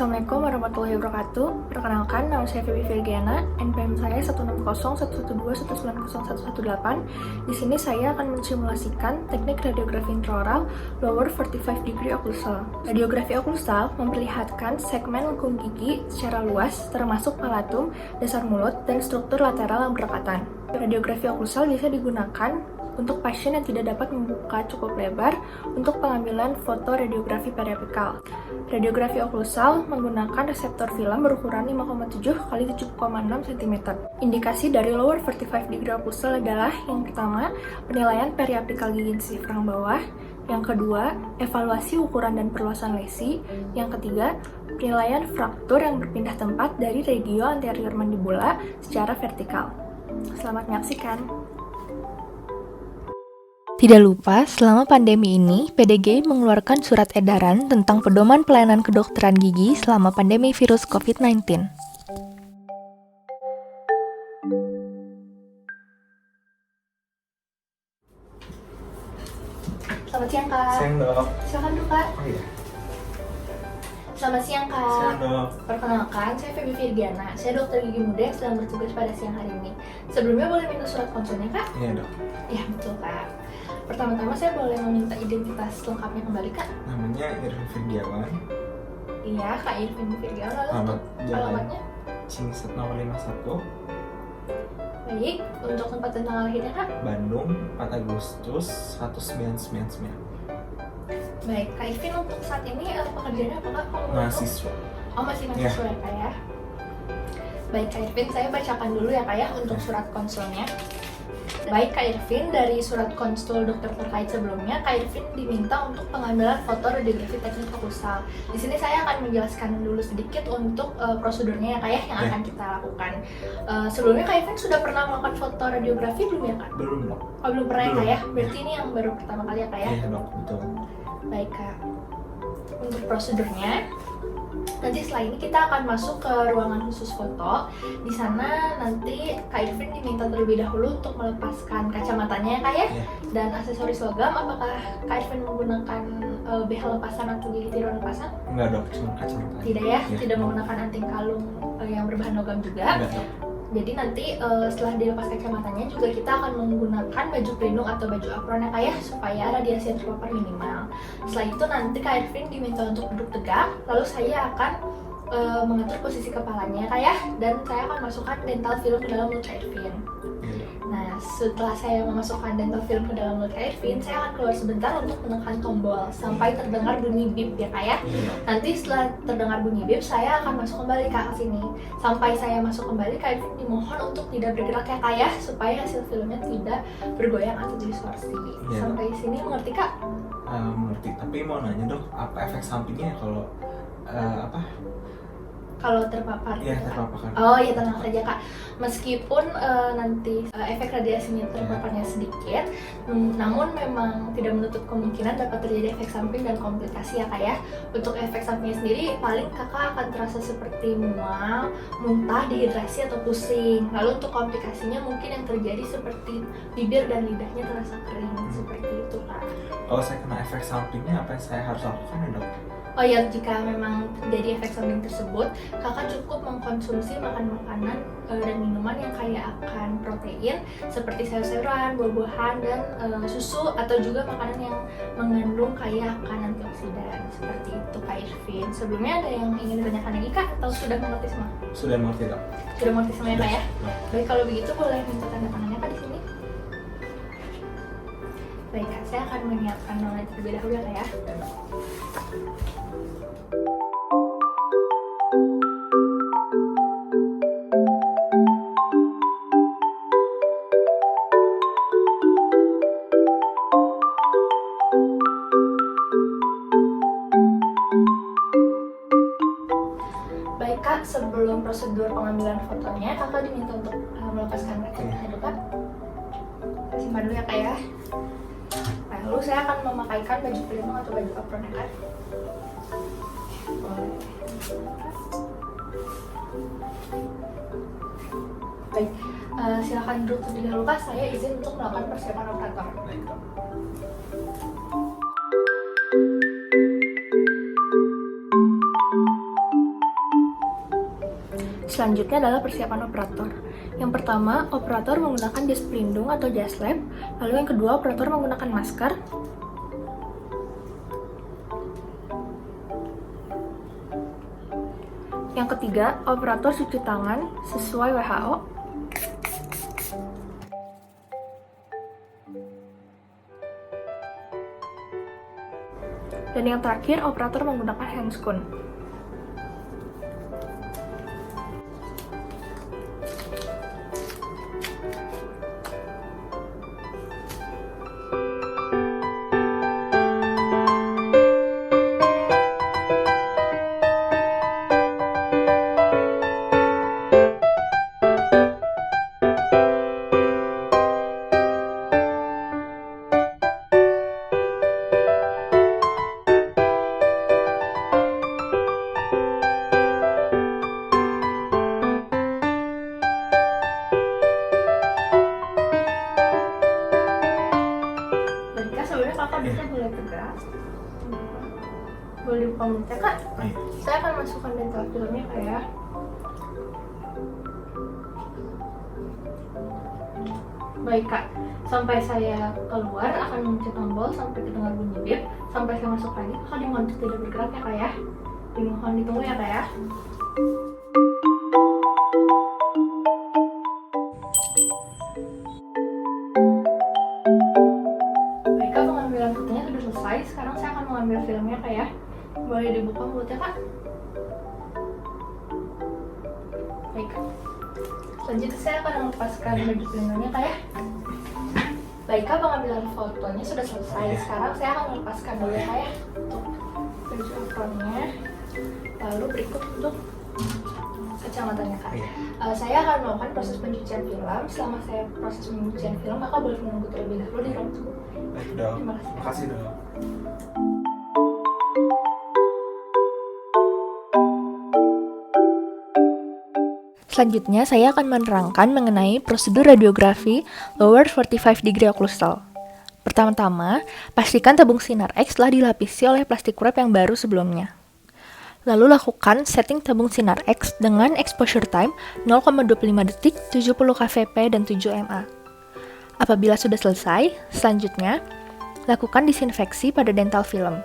Assalamualaikum warahmatullahi wabarakatuh. Perkenalkan, nama saya Feby Virgiana, NPM saya 1601112190118. Di sini saya akan mensimulasikan teknik radiografi intraoral lower 45 degree occlusal. Radiografi occlusal memperlihatkan segmen lengkung gigi secara luas, termasuk palatum, dasar mulut, dan struktur lateral yang berdekatan. Radiografi occlusal bisa digunakan untuk pasien yang tidak dapat membuka cukup lebar untuk pengambilan foto radiografi periapikal. Radiografi okklusal menggunakan reseptor film berukuran 5,7 x 7,6 cm. Indikasi dari lower 45 degree okklusal adalah yang pertama, penilaian periapikal gigi incisif rang bawah, yang kedua, evaluasi ukuran dan perluasan lesi, yang ketiga, penilaian fraktur yang berpindah tempat dari regio anterior mandibula secara vertikal. Selamat menyaksikan. Tidak lupa, selama pandemi ini, PDG mengeluarkan surat edaran tentang pedoman pelayanan kedokteran gigi selama pandemi virus COVID-19. Selamat siang, Kak. Siang, Dok. Silakan dulu, Kak. Oh iya. Selamat siang, Kak. Siang, Dok. Perkenalkan, saya Feby Virgiana. Saya dokter gigi muda yang sedang bertugas pada siang hari ini. Sebelumnya boleh minta surat konsulnya, Kak? Iya, Dok. Ya, betul, Kak. Pertama-tama saya boleh meminta identitas lengkapnya kembali, Kak? Namanya Irfan Firdiawan. Iya, Kak Irfan Virgiana. Lalu Alamat untuk Jalan alamatnya? Cingsat nomor 51, Baik. Untuk tempat dan tanggal lahirnya, Kak? Bandung, 4 Agustus 1999. Baik, Kak Irfan untuk saat ini pekerjaannya apakah kamu Mahasiswa. Oh, masih mahasiswa ya, Kak ya? Baik, Kak Irfan, saya bacakan dulu ya, Kak ya, untuk surat konsulnya. Baik, Kak Irfan, dari surat konsul dokter terkait sebelumnya, Kak Irfan diminta untuk pengambilan foto radiografi teknik okklusal. Di sini saya akan menjelaskan dulu sedikit untuk prosedurnya ya, Kak ya, yang akan kita lakukan. Sebelumnya Kak Irfan sudah pernah melakukan foto radiografi belum ya, Kak? Belum, Dok. Oh, belum pernah ya, Kak ya? Belum. Berarti ini yang baru pertama kali ya, Kak ya? Iya, Dok, betul. Baik, Kak. Untuk prosedurnya, nanti setelah ini kita akan masuk ke ruangan khusus foto. Di sana nanti Kak Irfan diminta terlebih dahulu untuk melepaskan kacamatanya ya, Kak ya? Iya. Dan aksesoris logam, apakah Kak Irfan menggunakan behel lepasan atau gigi tiruan lepasan? Enggak, Dok, cuma kacamata. Tidak ya? Iya. Tidak menggunakan anting kalung yang berbahan logam juga? Enggak, Dok. Jadi nanti setelah dilepas kacamatanya juga kita akan menggunakan baju pelindung atau baju apron ya, Kak ya, supaya radiasi yang terpapar minimal. Setelah itu nanti Kak Irfan diminta untuk duduk tegak, lalu saya akan mengatur posisi kepalanya, Kak ya, dan saya akan masukkan dental film ke dalam mulut Kak Irfan. Iya, Dok. Nah, setelah saya memasukkan dental film ke dalam mulut Kak Irfan, saya akan keluar sebentar untuk menekan tombol sampai terdengar bunyi bip ya, Kak ya. Iya, Dok. Nanti setelah terdengar bunyi bip, saya akan masuk kembali Kak ke sini. Sampai saya masuk kembali, Kak Irfan dimohon untuk tidak bergerak ya, Kak ya, supaya hasil filmnya tidak bergoyang atau distorsi. Iya, Sampai sini mengerti, Kak? Mengerti. Tapi mau nanya, Dok, apa efek sampingnya kalau Kalau terpapar Iya, gitu, Kak? terpapar. Oh iya, tenang saja, Kak. Meskipun nanti efek radiasinya terpaparnya sedikit, namun memang tidak menutup kemungkinan dapat terjadi efek samping dan komplikasi ya, Kak ya. Untuk efek sampingnya sendiri, paling Kakak akan terasa seperti mual, muntah, dehidrasi, atau pusing. Lalu untuk komplikasinya mungkin yang terjadi seperti bibir dan lidahnya terasa kering, seperti itu, Kak. Kalau saya kena efek sampingnya, apa yang saya harus lakukan ya, Dok? Oh ya, jika memang terjadi efek samping tersebut, Kakak cukup mengkonsumsi makanan dan minuman yang kaya akan protein seperti sayur-sayuran, buah-buahan, dan susu, atau juga makanan yang mengandung kaya akan antioksidan. Seperti itu, Kak Irfan. Sebelumnya ada yang ingin ditanyakan lagi, Kak? Atau sudah mengerti semua? Sudah mengerti, Dok? Sudah mengerti semuanya, Kak ya? Dok. Baik, kalau begitu boleh minta tanda tangannya, Kak, di sini? Baik, Kak. Saya akan menyiapkan namanya terlebih dahulu ya, Kak ya? Baik, Kak, sebelum prosedur pengambilan fotonya, Kakak diminta untuk melepaskan kacamatanya dulu, Kak. Simpan dulu ya, Kak ya. Lalu saya akan memakaikan baju pelindung atau baju apron ya, Kak. Boleh. Baik, silakan duduk terlebih dahulu, Kak. Saya izin untuk melakukan persiapan operator. Baik, Dok. Selanjutnya adalah persiapan operator. Yang pertama, operator menggunakan jas pelindung atau jas lab. Lalu yang kedua, operator menggunakan masker. Yang ketiga, operator cuci tangan sesuai WHO. Dan yang terakhir, operator menggunakan handscoon. Sebenarnya kakak bisa boleh tegak, boleh dibuka mulutnya kak. Saya akan masukkan dental filmnya kak ya. Baik kak, sampai saya keluar akan mencet tombol sampai kedengar bunyi bip. Sampai saya masuk lagi, kakak dimohon untuk tidak bergerak ya kak ya. Dimohon ditunggu ya kak ya. Sekarang saya akan mengambil filmnya kak ya. Boleh dibuka mulutnya kak. Baik kak. Selanjutnya saya akan melepaskan baju pelindungnya kak ya. Baik kak, pengambilan fotonya sudah selesai. Sekarang saya akan melepaskan dulu ya kak ya untuk baju apronnya. Lalu berikut untuk kacamatanya kak. Saya akan melakukan proses pencucian film. Selama saya proses pencucian film, kakak boleh menunggu terlebih dahulu di ruang tunggu. Baik dong. Terima kasih. Terima kasih dong. Selanjutnya, saya akan menerangkan mengenai prosedur radiografi lower 45 degree occlusal. Pertama-tama, pastikan tabung sinar X telah dilapisi oleh plastik wrap yang baru sebelumnya. Lalu lakukan setting tabung sinar X dengan exposure time 0,25 detik, 70 kVp, dan 7 mA. Apabila sudah selesai, selanjutnya, lakukan disinfeksi pada dental film.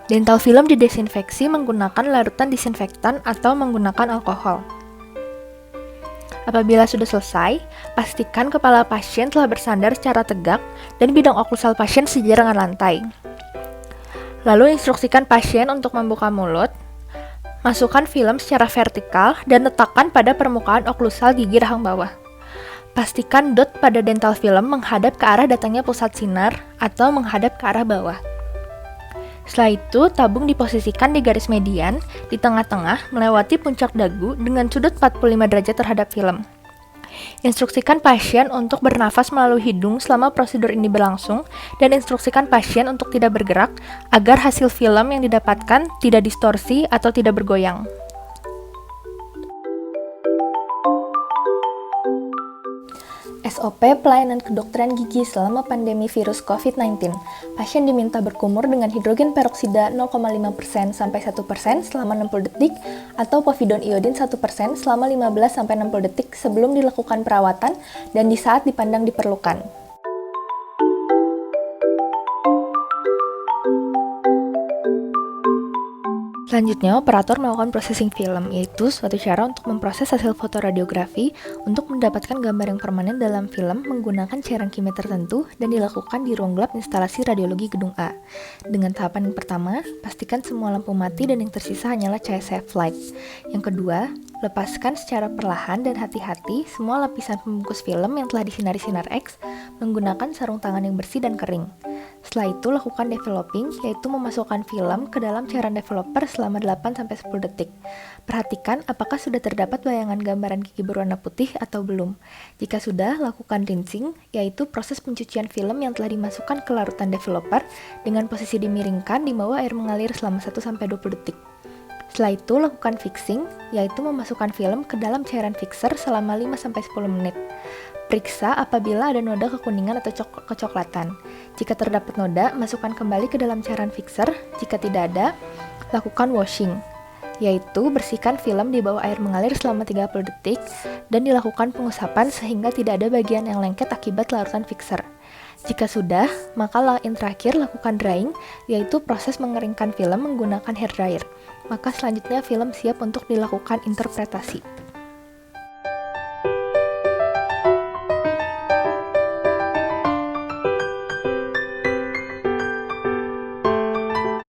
Dental film didesinfeksi menggunakan larutan disinfektan atau menggunakan alkohol. Apabila sudah selesai, pastikan kepala pasien telah bersandar secara tegak dan bidang oklusal pasien sejajar dengan lantai. Lalu instruksikan pasien untuk membuka mulut, masukkan film secara vertikal dan letakkan pada permukaan oklusal gigi rahang bawah. Pastikan dot pada dental film menghadap ke arah datangnya pusat sinar atau menghadap ke arah bawah. Setelah itu, tabung diposisikan di garis median di tengah-tengah melewati puncak dagu dengan sudut 45 derajat terhadap film. Instruksikan pasien untuk bernafas melalui hidung selama prosedur ini berlangsung dan instruksikan pasien untuk tidak bergerak agar hasil film yang didapatkan tidak distorsi atau tidak bergoyang. SOP pelayanan kedokteran gigi selama pandemi virus COVID-19. Pasien diminta berkumur dengan hidrogen peroksida 0,5% sampai 1% selama 60 detik atau povidone iodin 1% selama 15 sampai 60 detik sebelum dilakukan perawatan dan di saat dipandang diperlukan. Selanjutnya, operator melakukan processing film, yaitu suatu cara untuk memproses hasil fotoradiografi untuk mendapatkan gambar yang permanen dalam film menggunakan cairan kimia tertentu dan dilakukan di ruang gelap instalasi radiologi gedung A. Dengan tahapan yang pertama, pastikan semua lampu mati dan yang tersisa hanyalah cahaya safe light. Yang kedua, lepaskan secara perlahan dan hati-hati semua lapisan pembungkus film yang telah disinari sinar X menggunakan sarung tangan yang bersih dan kering. Setelah itu, lakukan developing, yaitu memasukkan film ke dalam cairan developer selama 8-10 detik. Perhatikan apakah sudah terdapat bayangan gambaran gigi berwarna putih atau belum. Jika sudah, lakukan rinsing, yaitu proses pencucian film yang telah dimasukkan ke larutan developer dengan posisi dimiringkan di bawah air mengalir selama 1-20 detik. Setelah itu, lakukan fixing, yaitu memasukkan film ke dalam cairan fixer selama 5-10 menit. Periksa apabila ada noda kekuningan atau kecoklatan. Jika terdapat noda, masukkan kembali ke dalam cairan fixer. Jika tidak ada, lakukan washing. yaitu bersihkan film di bawah air mengalir selama 30 detik dan dilakukan pengusapan sehingga tidak ada bagian yang lengket akibat larutan fixer. Jika sudah, maka yang terakhir lakukan drying, yaitu proses mengeringkan film menggunakan hair dryer. Maka selanjutnya film siap untuk dilakukan interpretasi.